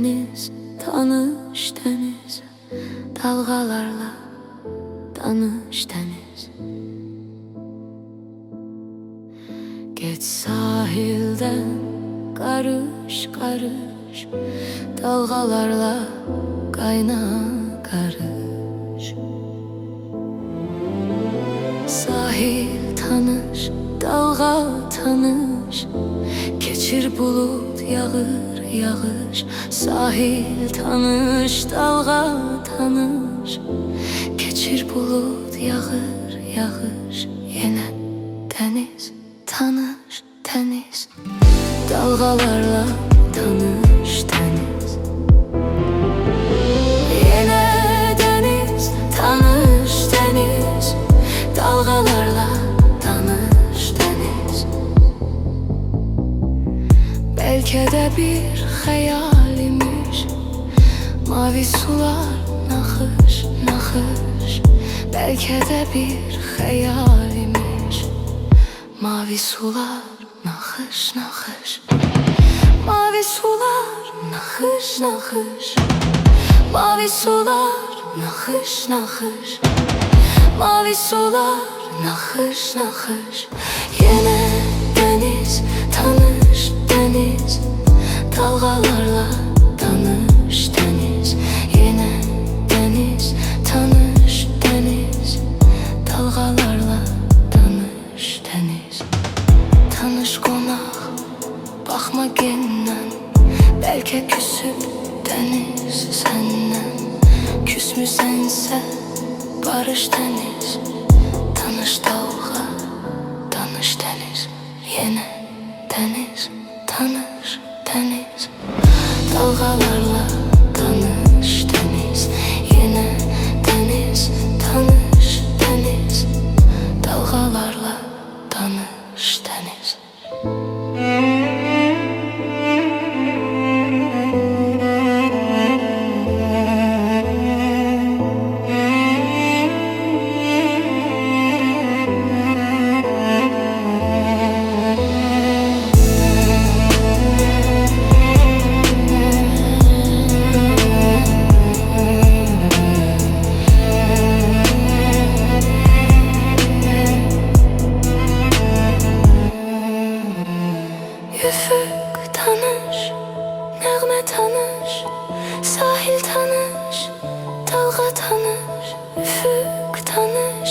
deniz, tanış deniz, dalgalarla tanış deniz. Geç sahilden karış karış, dalgalarla kayna karış. Sahil tanış, dalga tanış, geçir bulut yağır yağış. Sahil tanış, dalga tanış, geçir bulut yağır yağış. Yine deniz, tanış deniz, dalgalarla tanış deniz. Yine deniz, tanış deniz, dalgalarla tanış deniz. Belki de bir hayal imiş, mavi sular nakış nakış. Belki de bir hayal imiş, mavi sular nakış nakış. Mavi sular nakış nakış, mavi sular nakış nakış, mavi sular nakış nakış. Yine deniz, tanış deniz, dalgalarla tanış deniz. Yine deniz, tanış deniz, dalgalarla tanış deniz. Tanış konak, bakma genden, belki küsüp deniz senden. Küs mü sense barış deniz, tanış dalga, tanış deniz. Yine deniz, tanış deniz, dalgalarla tanış deniz. Yine deniz, tanış deniz, dalgalarla tanış deniz. Üfük tanış, nəğmə tanış, sahil tanış, dalga tanış. Üfük tanış,